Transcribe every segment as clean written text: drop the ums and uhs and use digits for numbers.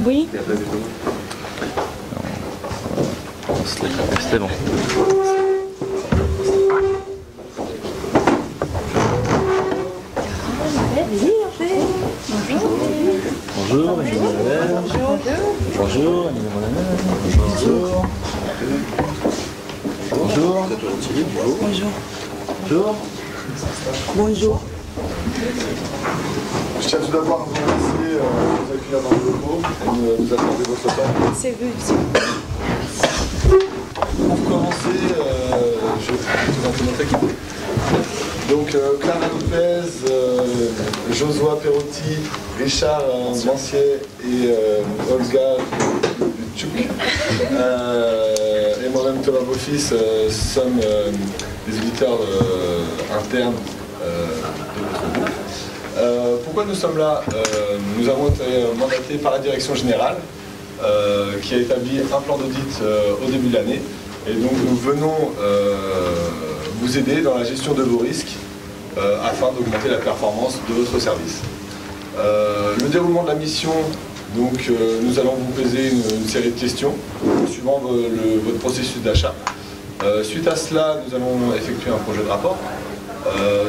Oui. C'est bon. Bonjour, bonjour. Bonjour, bonjour. Bonjour. Bonjour. Bonjour. Bonjour. Je tiens tout d'abord à vous remercier de nous accueillir dans le locaux et de nous accorder votre temps. C'est vous. Pour commencer, je vais vous présenter notre équipe. Donc Clara Lopez, Josua Perotti, Richard Mancier et Olga Tchouk et moi-même Thomas Beaufils sommes des auditeurs internes de votre groupe. Pourquoi nous sommes là? Nous avons été mandatés par la direction générale qui a établi un plan d'audit au début de l'année. Et donc nous venons vous aider dans la gestion de vos risques afin d'augmenter la performance de votre service. Le déroulement de la mission, donc nous allons vous poser une série de questions suivant votre processus d'achat. Suite à cela, nous allons effectuer un projet de rapport.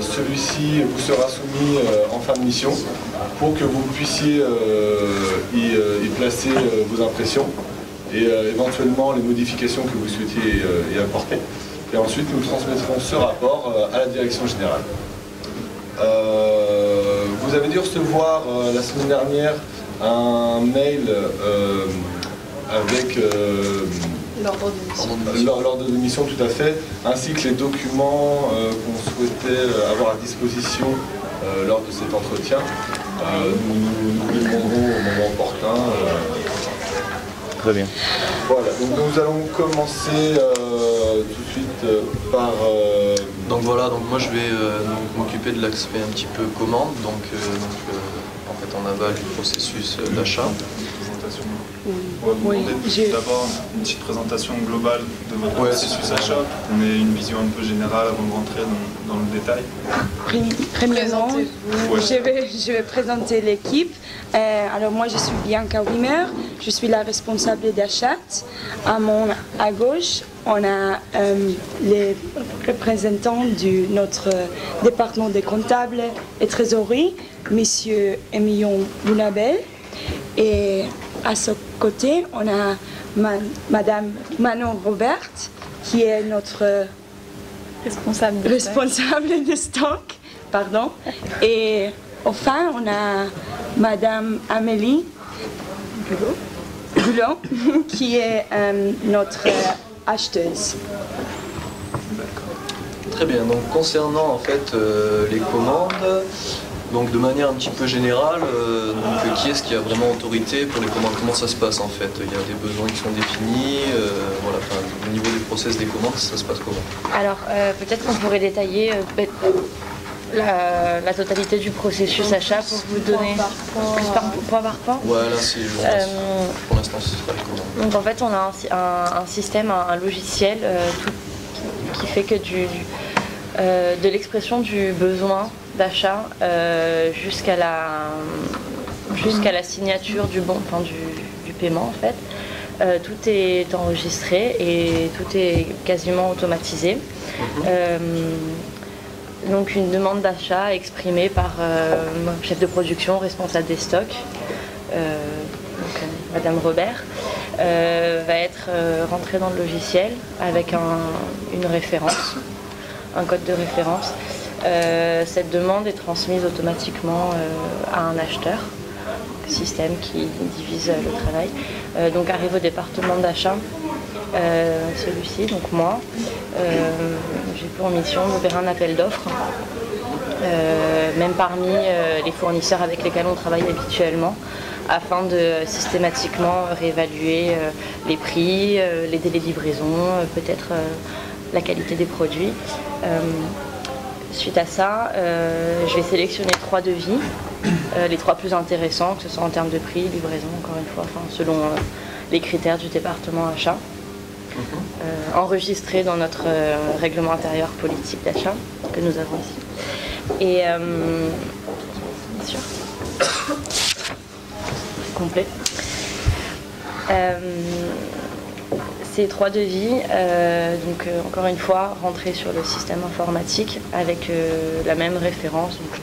Celui-ci vous sera soumis en fin de mission pour que vous puissiez y placer vos impressions et éventuellement les modifications que vous souhaitiez y apporter. Et ensuite, nous transmettrons ce rapport à la direction générale. Vous avez dû recevoir la semaine dernière un mail avec l'ordre de mission, tout à fait, ainsi que les documents qu'on souhaitait avoir à disposition lors de cet entretien. Nous les demanderons au moment opportun. Très bien. Voilà, donc nous allons commencer tout de suite par... Donc voilà, donc moi je vais m'occuper de l'aspect un petit peu commande, en fait en aval du processus d'achat. On va vous demander d'abord une petite présentation globale de votre processus achat, pour qu'on ait une vision un peu générale avant de rentrer dans le détail. Premièrement, je vais présenter l'équipe. Alors moi je suis Bianca Wimmer, je suis la responsable d'achat. À gauche, on a les représentants de notre département des comptables et trésorerie, Monsieur Emilion Bounabel. Et à ce côté, on a Madame Manon Robert, qui est notre responsable de stock. Pardon. Et enfin, on a Madame Amélie Goulot, qui est notre acheteuse. Très bien, donc concernant en fait les commandes, donc de manière un petit peu générale, qui est-ce qui a vraiment autorité pour les commandes? Comment ça se passe en fait? Il y a des besoins qui sont définis, voilà, au niveau du process des commandes, ça se passe comment? Alors peut-être qu'on pourrait détailler la totalité du processus achat pour vous donner point par point. Ouais, là c'est pour l'instant ce sera les commandes. Donc en fait on a un système, un logiciel qui fait que de l'expression du besoin d'achat jusqu'à la signature du bon, enfin du paiement en fait. Tout est enregistré et tout est quasiment automatisé. Donc une demande d'achat exprimée par mon chef de production, responsable des stocks, Madame Robert, va être rentrée dans le logiciel avec une référence, un code de référence. Cette demande est transmise automatiquement à un acheteur, système qui divise le travail. Donc arrive au département d'achat, celui-ci, donc moi, j'ai pour mission d'ouvrir un appel d'offres, même parmi les fournisseurs avec lesquels on travaille habituellement, afin de systématiquement réévaluer les prix, les délais de livraison, peut-être la qualité des produits. Suite à ça, je vais sélectionner 3 devis, les 3 plus intéressants, que ce soit en termes de prix, livraison, encore une fois, enfin, selon les critères du département achat, enregistrés dans notre règlement intérieur politique d'achat que nous avons ici. Et bien sûr, complet. Ces 3 devis, donc encore une fois, rentrés sur le système informatique avec la même référence, donc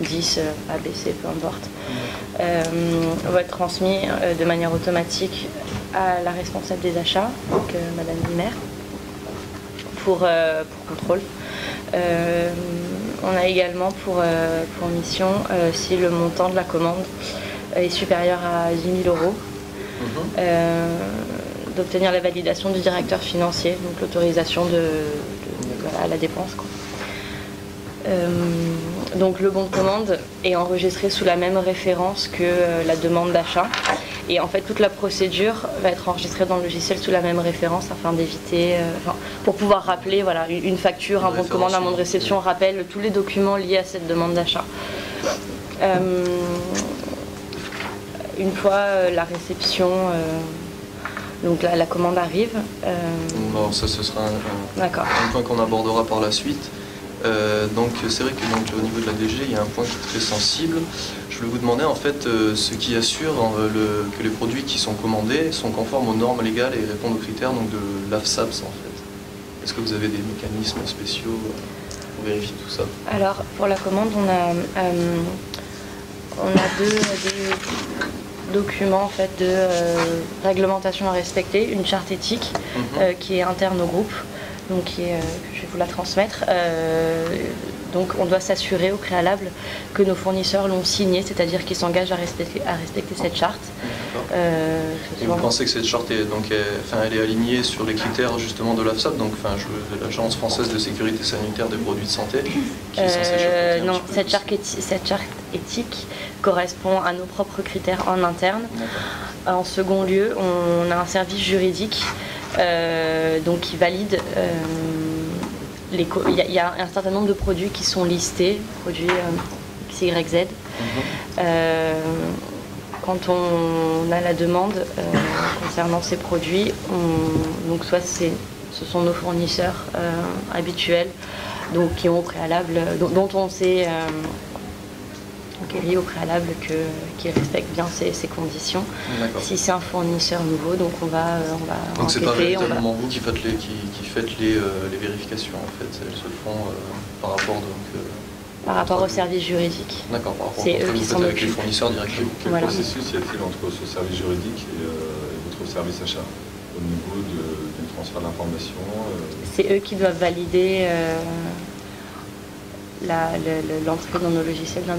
10, ABC, peu importe, vont être transmis de manière automatique à la responsable des achats, donc Madame Wimmer, pour contrôle. On a également pour mission, si le montant de la commande est supérieur à 10 000 €, d'obtenir la validation du directeur financier, donc l'autorisation à la dépense, quoi. Donc le bon de commande est enregistré sous la même référence que la demande d'achat. Et en fait, toute la procédure va être enregistrée dans le logiciel sous la même référence afin d'éviter, pour pouvoir rappeler, voilà, une facture, un bon de commande, un bon de réception, rappelle tous les documents liés à cette demande d'achat. Une fois la réception, donc la commande arrive. Non, ça ce sera un point qu'on abordera par la suite. Donc c'est vrai que donc, au niveau de la DG, il y a un point qui est très sensible. Je voulais vous demander en fait ce qui assure que les produits qui sont commandés sont conformes aux normes légales et répondent aux critères donc, de l'AFSAPS en fait. Est-ce que vous avez des mécanismes spéciaux pour vérifier tout ça? Alors pour la commande, on a deux documents en fait, de réglementation à respecter, une charte éthique qui est interne au groupe. Donc je vais vous la transmettre. Donc on doit s'assurer au préalable que nos fournisseurs l'ont signée, c'est-à-dire qu'ils s'engagent à respecter cette charte. Et vous pensez que cette charte est, elle est alignée sur les critères justement de l'AFSAP, donc de l'Agence française de sécurité sanitaire des produits de santé, qui est censée non, cette charte éthique correspond à nos propres critères en interne. En second lieu, on a un service juridique donc qui valide il y a un certain nombre de produits qui sont listés, produits XYZ. Quand on a la demande concernant ces produits, donc soit ce sont nos fournisseurs habituels, donc qui ont au préalable, dont on sait au préalable qu'ils respectent bien ces conditions. Si c'est un fournisseur nouveau, donc on va donc c'est pas véritablement vous qui faites les vérifications en fait, elles se font par rapport au service juridique. D'accord, par rapport c'est eux qui sont avec les fournisseurs directement. Quel processus y a-t-il entre ce service juridique et votre service achat au niveau du transfert d'informations? C'est eux qui doivent valider l'entrée dans nos logiciels d'un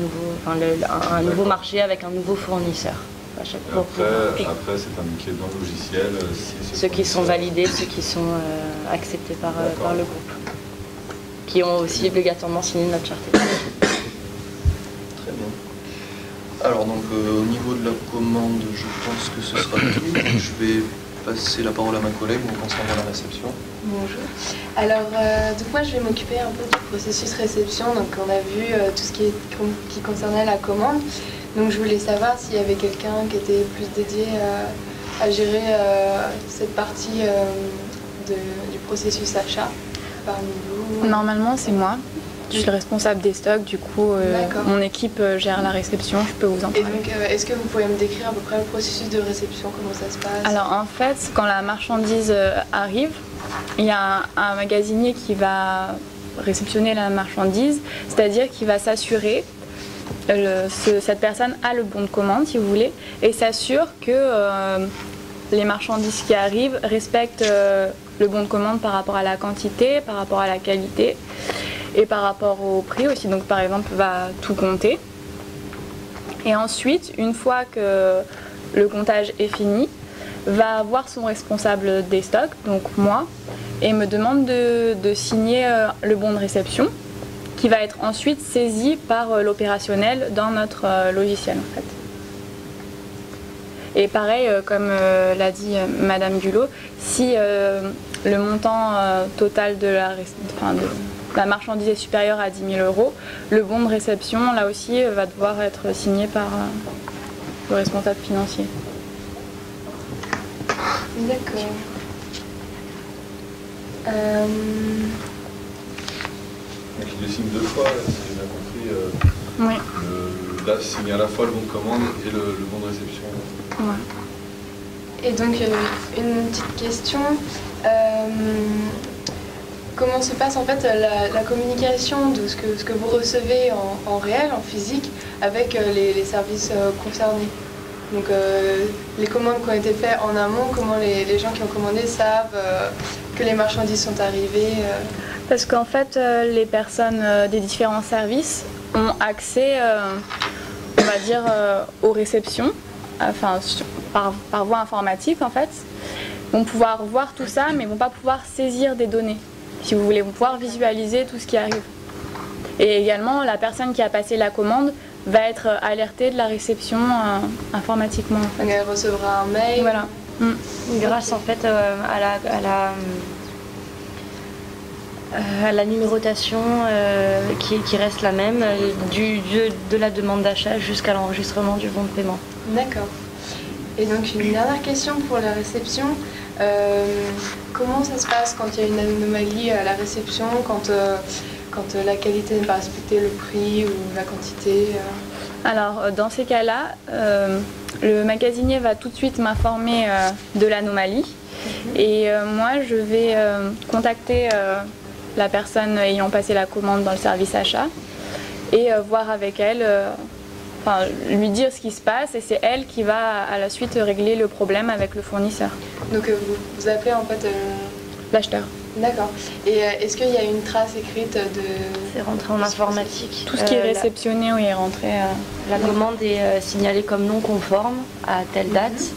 nouveau marché avec un nouveau fournisseur. Après, c'est indiqué dans le logiciel ceux qui sont validés, ceux qui sont acceptés par le groupe, qui ont aussi obligatoirement signé notre charte. Très bien. Alors donc au niveau de la commande, je pense que ce sera tout. Je vais passer la parole à ma collègue concernant la réception. Bonjour. Alors, donc moi je vais m'occuper un peu du processus réception. Donc on a vu tout ce qui concernait la commande. Donc je voulais savoir s'il y avait quelqu'un qui était plus dédié à gérer cette partie du processus achat parmi vous. Normalement c'est moi. Je suis responsable des stocks, du coup mon équipe gère la réception, je peux vous en parler. Et donc est-ce que vous pouvez me décrire à peu près le processus de réception, comment ça se passe? Alors en fait, quand la marchandise arrive, il y a un magasinier qui va réceptionner la marchandise, c'est-à-dire qu'il va s'assurer, cette personne a le bon de commande si vous voulez, et s'assure que les marchandises qui arrivent respectent le bon de commande par rapport à la quantité, par rapport à la qualité et par rapport au prix aussi. Donc par exemple va tout compter, et ensuite une fois que le comptage est fini, va voir son responsable des stocks, donc moi, et me demande de signer le bon de réception qui va être ensuite saisi par l'opérationnel dans notre logiciel en fait. Et pareil, comme l'a dit Madame Gulot, si le montant total de la marchandise est supérieur à 10 000 €, le bon de réception, là aussi, va devoir être signé par le responsable financier. D'accord. Donc il le signe deux fois, si j'ai bien compris. Oui. Là, signé à la fois le bon de commande et le bon de réception. Ouais. Et donc, une petite question. Comment se passe en fait la communication de ce que vous recevez en réel, en physique, avec les services concernés? Donc les commandes qui ont été faites en amont, comment les gens qui ont commandé savent que les marchandises sont arrivées Parce qu'en fait, les personnes des différents services ont accès, on va dire, aux réceptions, enfin, par voie informatique en fait. Vont pouvoir voir tout ça, mais vont pas pouvoir saisir des données. Si vous voulez, vont pouvoir visualiser tout ce qui arrive. Et également, la personne qui a passé la commande va être alertée de la réception informatiquement. En fait. Donc elle recevra un mail. Voilà. Grâce en fait à la numérotation qui reste la même de la demande d'achat jusqu'à l'enregistrement du bon de paiement. D'accord. Et donc une dernière question pour la réception. Comment ça se passe quand il y a une anomalie à la réception, quand la qualité n'est pas respectée, le prix ou la quantité Alors dans ces cas-là, le magasinier va tout de suite m'informer de l'anomalie et moi je vais contacter la personne ayant passé la commande dans le service achat et voir avec elle, lui dire ce qui se passe et c'est elle qui va à la suite régler le problème avec le fournisseur. Donc vous appelez en fait l'acheteur. D'accord. Et est-ce qu'il y a une trace écrite de... C'est rentré en informatique. Tout ce qui est réceptionné, oui, est rentré. La commande est signalée comme non conforme à telle date.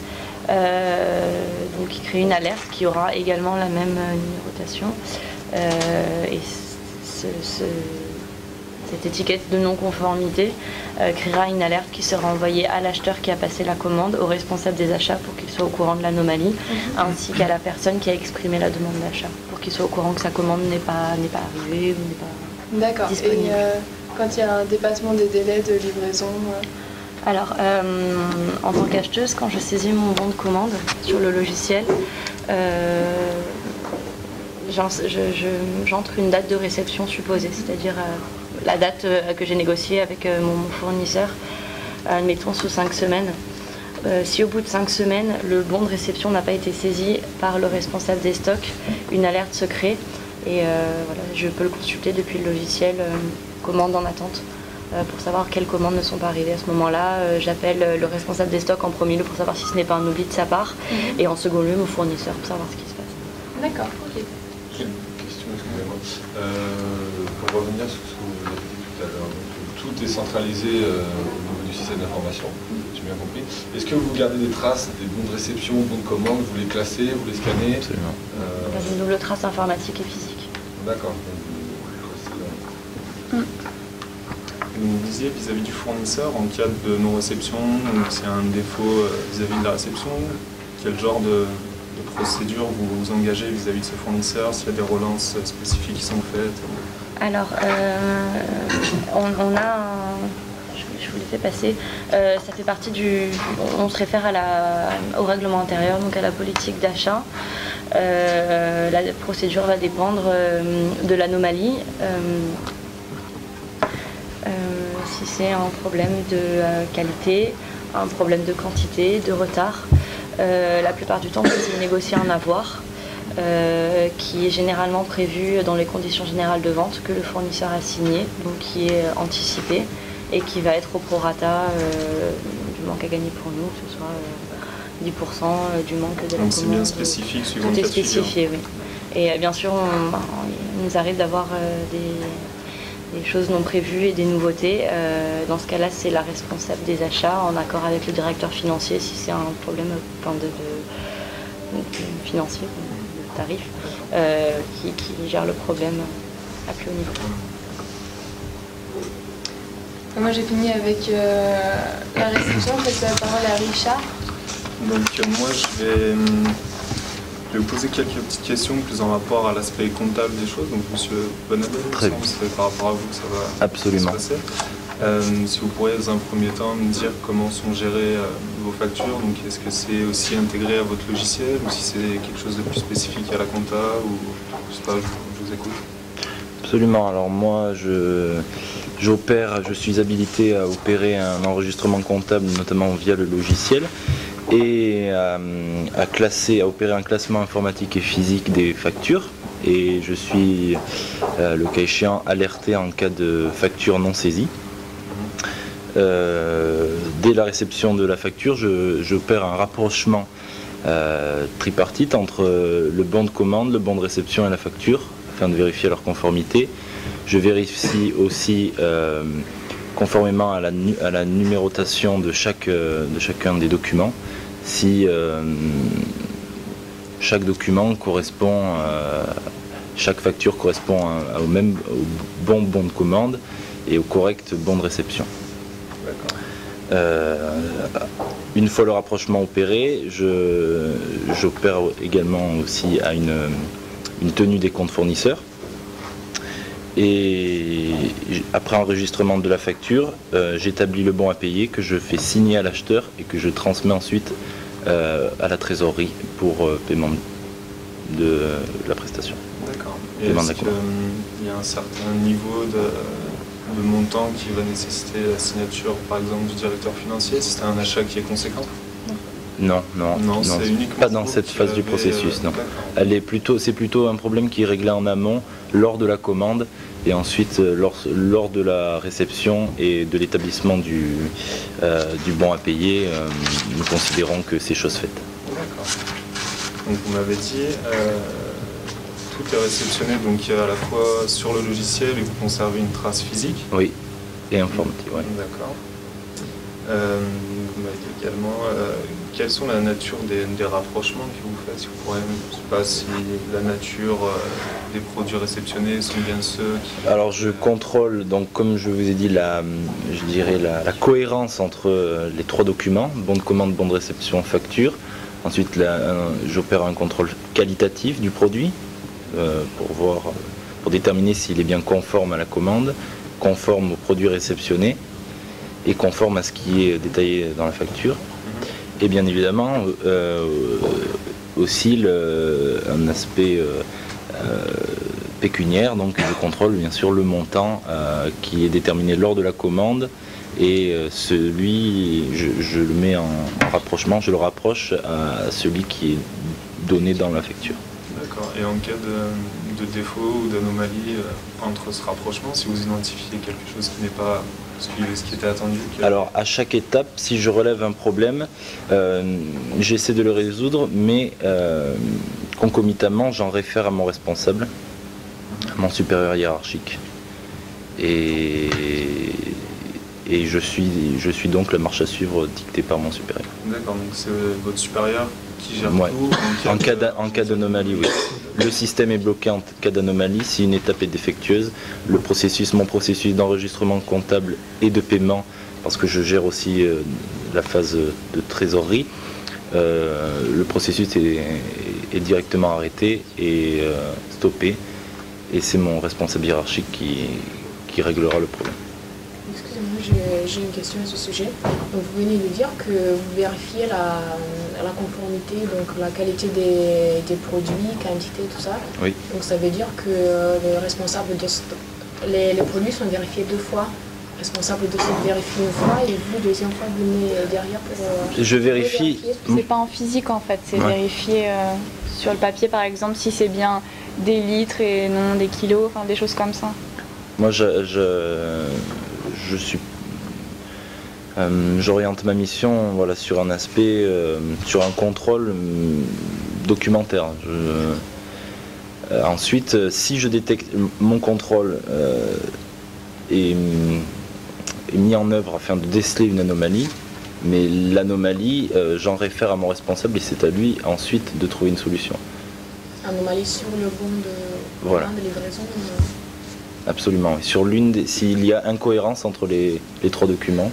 Donc il crée une alerte qui aura également la même numérotation. Et cette étiquette de non-conformité créera une alerte qui sera envoyée à l'acheteur qui a passé la commande, au responsable des achats pour qu'il soit au courant de l'anomalie, ainsi qu'à la personne qui a exprimé la demande d'achat, pour qu'il soit au courant que sa commande n'est pas arrivée ou n'est pas disponible. Et quand il y a un dépassement des délais de livraison Alors, en tant qu'acheteuse, quand je saisis mon bon de commande sur le logiciel, j'entre une date de réception supposée, c'est-à-dire la date que j'ai négociée avec mon fournisseur, admettons sous 5 semaines. Si au bout de 5 semaines, le bon de réception n'a pas été saisi par le responsable des stocks, une alerte se crée et voilà, je peux le consulter depuis le logiciel commande en attente pour savoir quelles commandes ne sont pas arrivées. À ce moment-là, j'appelle le responsable des stocks en premier lieu pour savoir si ce n'est pas un oubli de sa part et en second lieu mon fournisseur pour savoir ce qui se passe. D'accord, ok. J'ai une question, excusez-moi. Pour revenir sur ce que vous avez dit tout à l'heure, tout est centralisé au niveau du système d'information, j'ai bien compris. Est-ce que vous gardez des traces, des bons de réception, bons de commande, vous les classez, vous les scannez? Absolument. Dans une double trace informatique et physique. D'accord. Vous me disiez vis-à-vis du fournisseur, en cas de non-réception, ou s'il y a un défaut vis-à-vis de la réception, quel genre de procédure vous vous engagez vis-à-vis de ce fournisseur, s'il y a des relances spécifiques qui sont faites? Alors, on a je vous l'ai fait passer, ça fait partie on se réfère au règlement intérieur, donc à la politique d'achat. La procédure va dépendre de l'anomalie. Si c'est un problème de qualité, un problème de quantité, de retard, la plupart du temps, c'est négocier un avoir qui est généralement prévu dans les conditions générales de vente que le fournisseur a signé, donc qui est anticipé et qui va être au prorata du manque à gagner pour nous, que ce soit 10% du manque de la commande. Donc c'est bien spécifique suivant le cas cas de de figure. spécifié, oui. Et bien sûr, il nous arrive d'avoir des choses non prévues et des nouveautés. Dans ce cas-là, c'est la responsable des achats, en accord avec le directeur financier, si c'est un problème financier, de tarif, qui gère le problème à plus haut niveau. Moi j'ai fini avec la réception, je laisse la parole à Richard. Donc moi je vais vous poser quelques petites questions plus en rapport à l'aspect comptable des choses. Donc monsieur Bonadel, c'est par rapport à vous que ça va Absolument. se passer. Si vous pourriez dans un premier temps me dire comment sont gérées vos factures, donc est-ce que c'est aussi intégré à votre logiciel ou si c'est quelque chose de plus spécifique à la compta ou je sais pas, je vous écoute. Absolument. Alors moi, je suis habilité à opérer un enregistrement comptable, notamment via le logiciel. et à opérer un classement informatique et physique des factures. Et je suis, le cas échéant, alerté en cas de facture non saisie. Dès la réception de la facture, j'opère un rapprochement tripartite entre le bon de commande, le bon de réception et la facture, afin de vérifier leur conformité. Je vérifie aussi, conformément à la numérotation de chacun des documents, si chaque document correspond, chaque facture correspond au bon de commande et au correct bon de réception. Une fois le rapprochement opéré, j'opère également aussi à une tenue des comptes fournisseurs. Et après enregistrement de la facture, j'établis le bon à payer que je fais signer à l'acheteur et que je transmets ensuite à la trésorerie pour paiement de la prestation. D'accord. Et est-ce qu'il y a un certain niveau de montant qui va nécessiter la signature, par exemple, du directeur financier, si c'est un achat qui est conséquent? Non, c'est uniquement pas dans cette phase du processus. Non. C'est plutôt un problème qui est réglé en amont, lors de la commande, et ensuite lors de la réception et de l'établissement du bon à payer, nous considérons que c'est chose faite. D'accord. Donc vous m'avez dit, tout est réceptionné donc à la fois sur le logiciel et vous conservez une trace physique? Oui, et informatique, oui. D'accord. Vous m'avez dit également quelles sont la nature des rapprochements que vous faites, si vous pourrez, je ne sais pas si la nature des produits réceptionnés sont bien ceux qui... Alors je contrôle, donc comme je vous ai dit, la cohérence entre les trois documents, bon de commande, bon de réception, facture. Ensuite j'opère un contrôle qualitatif du produit pour déterminer s'il est bien conforme à la commande, conforme au produit réceptionné et conforme à ce qui est détaillé dans la facture. Et bien évidemment aussi un aspect pécuniaire, donc je contrôle bien sûr le montant qui est déterminé lors de la commande et celui, je le mets en rapprochement, je le rapproche à celui qui est donné dans la facture. D'accord. Et en cas de défaut ou d'anomalie entre ce rapprochement, si vous identifiez quelque chose qui n'est pas ce qui était attendu? Alors à chaque étape, si je relève un problème, j'essaie de le résoudre, mais concomitamment, j'en réfère à mon responsable, à mon supérieur hiérarchique. Et je suis donc la marche à suivre dictée par mon supérieur. D'accord, donc c'est votre supérieur qui gère tout en cas d'anomalie, oui. Le système est bloqué en cas d'anomalie. Si une étape est défectueuse, mon processus d'enregistrement comptable et de paiement, parce que je gère aussi la phase de trésorerie, le processus est directement arrêté et stoppé. Et c'est mon responsable hiérarchique qui réglera le problème. Excusez-moi, j'ai une question à ce sujet. Donc, vous venez de dire que vous vérifiez la conformité, donc la qualité des produits, quantité, tout ça. Oui. Donc ça veut dire que le responsable de les produits sont vérifiés 2 fois. Le responsable de stock vérifie 1 fois et vous, 2e fois, vous venez derrière pour... Je vérifie. C'est pas en physique en fait, c'est vérifier sur le papier par exemple si c'est bien des litres et non des kilos, enfin des choses comme ça. Moi j'oriente ma mission sur un aspect, sur un contrôle documentaire. Ensuite, si je détecte mon contrôle est mis en œuvre afin de déceler une anomalie, mais l'anomalie, j'en réfère à mon responsable et c'est à lui ensuite de trouver une solution. Anomalie sur le bon de livraison Absolument. Sur s'il y a incohérence entre les 3 documents,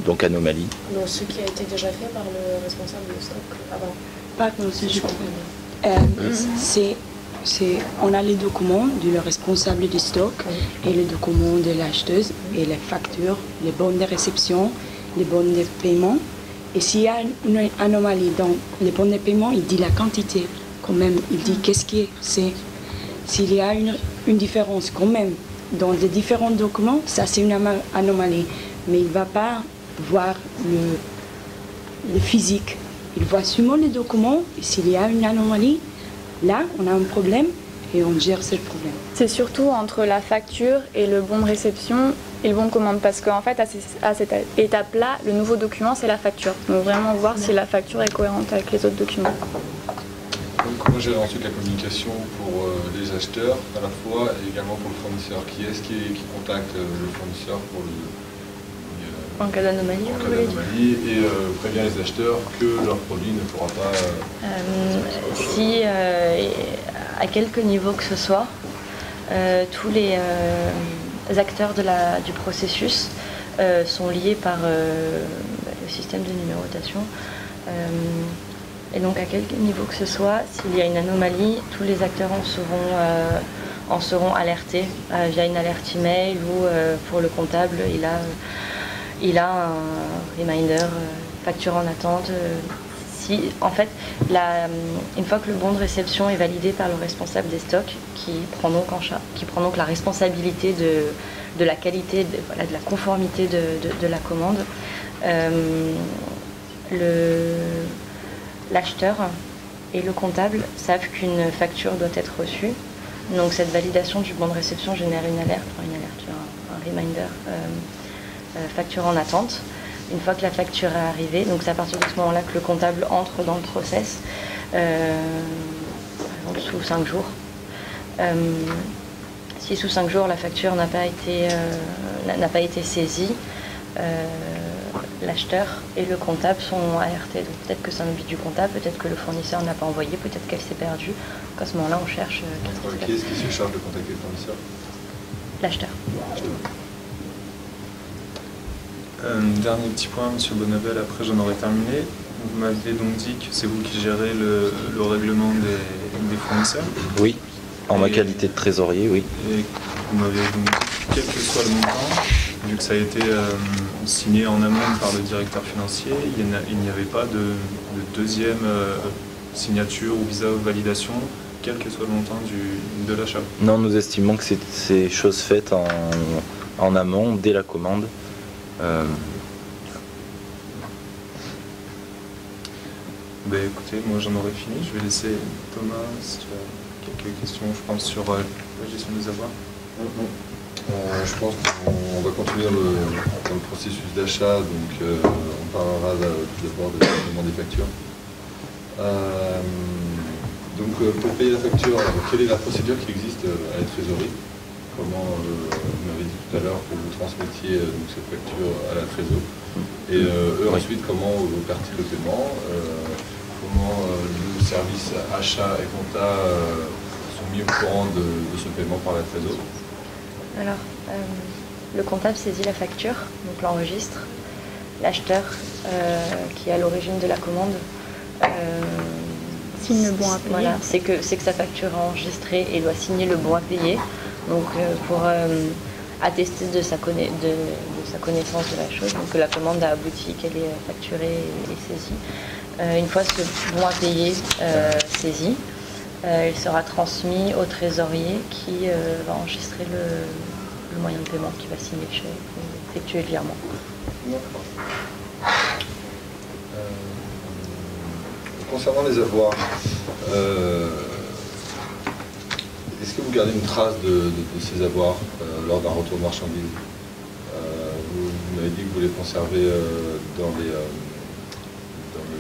donc anomalie. Donc ce qui a été déjà fait par le responsable de stock avant. Par contre, si je comprends bien. On a les documents du responsable du stock et les documents de l'acheteuse et les factures, les bons de réception, les bons de paiement. Et s'il y a une anomalie dans les bons de paiement, il dit la quantité quand même, il dit qu'est-ce que c'est. S'il y a une différence quand même dans les différents documents, ça c'est une anomalie. Mais il ne va pas voir le physique. Il voit seulement les documents et s'il y a une anomalie, là, on a un problème et on gère ce problème. C'est surtout entre la facture et le bon de réception et le bon de commande parce qu'en fait, à cette étape-là, le nouveau document, c'est la facture. Donc vraiment voir si la facture est cohérente avec les autres documents. Comment gérer ensuite la communication pour les acheteurs à la fois et également pour le fournisseur? Qui est-ce qui contacte le fournisseur pour en cas d'anomalie, et prévient les acheteurs que leur produit ne pourra pas... Si, à quelque niveau que ce soit, tous les acteurs du processus sont liés par le système de numérotation. Et donc à quelque niveau que ce soit, s'il y a une anomalie, tous les acteurs en seront alertés via une alerte email ou pour le comptable, il a un reminder, facture en attente. En fait, une fois que le bon de réception est validé par le responsable des stocks, qui prend donc la responsabilité de la qualité, de la conformité de la commande, l'acheteur et le comptable savent qu'une facture doit être reçue. Donc cette validation du bon de réception génère une alerte, un reminder, facture en attente. Une fois que la facture est arrivée, donc c'est à partir de ce moment-là que le comptable entre dans le process, par exemple sous 5 jours. Si sous 5 jours la facture n'a pas été saisie, l'acheteur et le comptable sont alertés. Donc peut-être que c'est un oubli du comptable, peut-être que le fournisseur n'a pas envoyé, peut-être qu'elle s'est perdue. Donc à ce moment-là, on cherche. Qui est-ce qui se charge de contacter le fournisseur? L'acheteur. Dernier petit point, Monsieur Bonnavel, après j'en aurais terminé. Vous m'aviez donc dit que c'est vous qui gérez le règlement des fournisseurs? Oui, en ma qualité de trésorier, oui. Et vous m'avez donc dit, quel que soit le montant, vu que ça a été signé en amont par le directeur financier, il n'y avait pas de deuxième signature ou visa ou validation, quel que soit le montant de l'achat? Non, nous estimons que c'est chose faite en amont, dès la commande. Écoutez, moi j'en aurais fini. Je vais laisser Thomas si tu as quelques questions, je pense, sur la gestion des avoirs. Je pense qu'on va continuer dans le processus d'achat, donc on parlera tout d'abord de paiement des factures. Donc pour payer la facture, quelle est la procédure qui existe à la trésorerie? Comment, vous m'avez dit tout à l'heure que vous transmettiez donc, cette facture à la trésor. Et eux ensuite, comment vous opèrent-ils le paiement? Comment le service achat et compta sont mis au courant de ce paiement par la trésor? Alors, le comptable saisit la facture, donc l'enregistre. L'acheteur, qui est à l'origine de la commande, signe le bon à payer. Voilà, c'est que sa facture est enregistrée et doit signer le bon à payer. Donc pour attester de sa connaissance de la chose, donc que la commande a abouti, qu'elle est facturée et saisie. Une fois ce bon à payer saisi, il sera transmis au trésorier qui va enregistrer le moyen de paiement, qui va signer le chèque et effectuer le virement. Concernant les avoirs, est-ce que vous gardez une trace de ces avoirs lors d'un retour de marchandises? Vous m'avez dit que vous les conservez dans le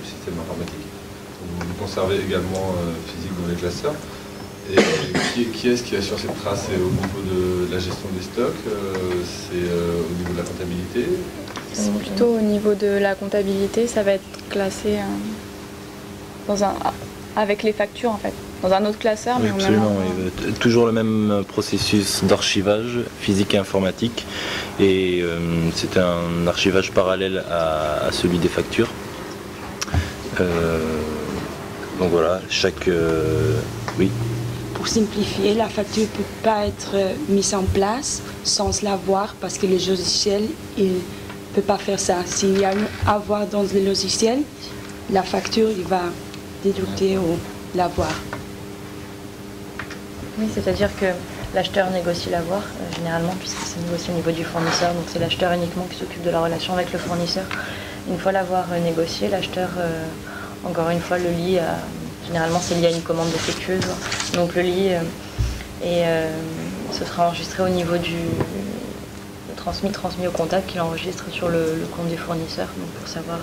système informatique. Vous les conservez également physique dans les classeurs. Et qui est-ce qui assure cette trace? C'est au niveau de la gestion des stocks? C'est au niveau de la comptabilité? C'est plutôt au niveau de la comptabilité, ça va être classé avec les factures en fait. Dans un autre classeur, mais absolument, oui. Toujours le même processus d'archivage physique et informatique. Et c'est un archivage parallèle à celui des factures. Donc voilà, oui. Pour simplifier, la facture ne peut pas être mise en place sans l'avoir parce que le logiciel ne peut pas faire ça. S'il y a un avoir dans le logiciel, la facture il va déducter ou l'avoir. Oui, c'est-à-dire que l'acheteur négocie l'avoir, généralement, puisque c'est négocié au niveau du fournisseur, donc c'est l'acheteur uniquement qui s'occupe de la relation avec le fournisseur. Une fois l'avoir négocié, l'acheteur, encore une fois, le lit, généralement c'est lié à une commande défectueuse, donc le lit ce sera enregistré au niveau du transmis au comptable qui l'enregistre sur le compte du fournisseur, donc pour savoir.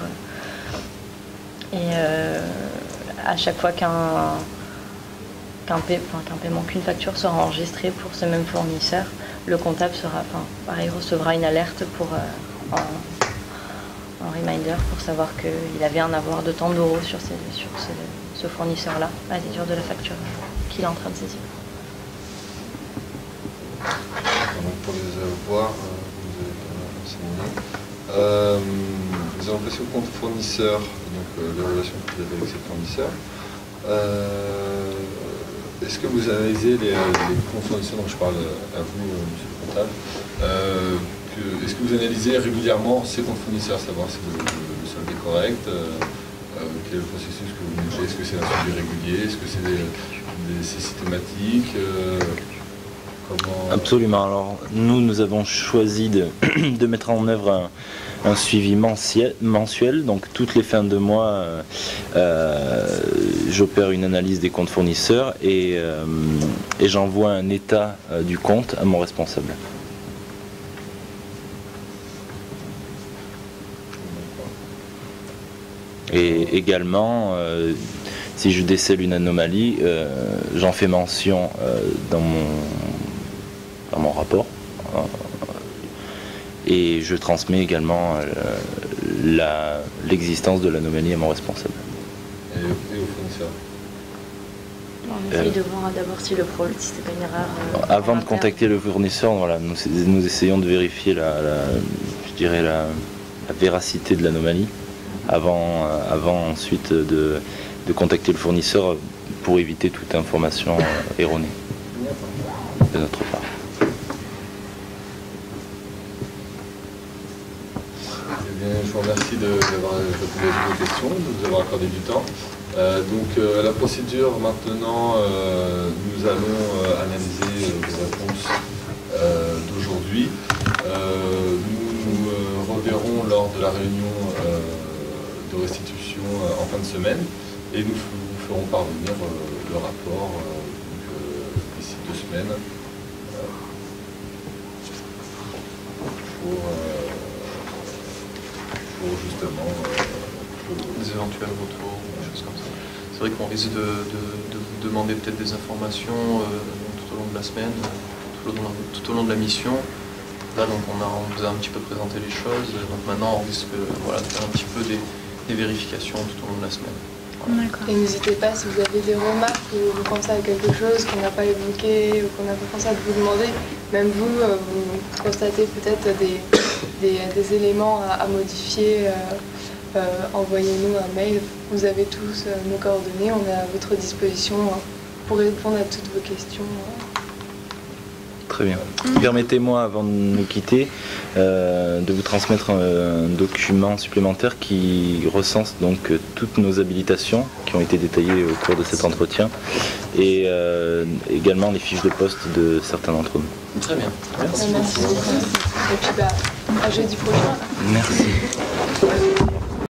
À chaque fois qu'un paiement, qu'une facture sera enregistrée pour ce même fournisseur, le comptable recevra une alerte pour un reminder pour savoir qu'il avait un avoir de tant d'euros sur ce fournisseur-là, à la mesure de la facture qu'il est en train de saisir. Pour les avoirs, vous allez passer au compte fournisseur, donc les relations que vous avez avec ces fournisseurs. Est-ce que vous analysez les comptes fournisseurs, donc je parle à vous, monsieur le comptable, est-ce que vous analysez régulièrement ces comptes fournisseurs, savoir si le solde est correct, quel est le processus que vous mettez, est-ce que c'est un suivi régulier, est-ce que c'est systématique comment... Absolument. Alors nous avons choisi de mettre en œuvre un suivi mensuel, donc toutes les fins de mois j'opère une analyse des comptes fournisseurs et j'envoie un état du compte à mon responsable. Et également, si je décèle une anomalie, j'en fais mention dans mon rapport. Et je transmets également l'existence de l'anomalie à mon responsable. Et au fournisseur On essaye de voir d'abord si c'est pas une erreur. Avant de contacter le fournisseur, voilà, nous essayons de vérifier la véracité de l'anomalie avant ensuite de contacter le fournisseur pour éviter toute information erronée de notre part. Je vous remercie d'avoir répondu à vos questions, de nous avoir accordé du temps. La procédure maintenant, nous allons analyser vos réponses d'aujourd'hui. Nous reverrons lors de la réunion de restitution en fin de semaine et nous vous ferons parvenir le rapport d'ici 2 semaines pour justement des éventuels retours, des choses comme ça. C'est vrai qu'on risque de vous demander peut-être des informations tout au long de la semaine, tout au long de la mission. Là, donc on vous a un petit peu présenté les choses, donc maintenant on risque de faire un petit peu des vérifications tout au long de la semaine. Voilà. Et n'hésitez pas si vous avez des remarques ou vous pensez à quelque chose qu'on n'a pas évoqué ou qu'on n'a pas pensé à vous demander, même vous constatez peut-être des éléments à modifier, envoyez-nous un mail. Vous avez tous nos coordonnées, on est à votre disposition pour répondre à toutes vos questions. Très bien. Permettez-moi, avant de nous quitter, de vous transmettre un document supplémentaire qui recense donc toutes nos habilitations qui ont été détaillées au cours de cet entretien et également les fiches de poste de certains d'entre nous. Très bien. Merci beaucoup. Et puis à jeudi prochain. Merci.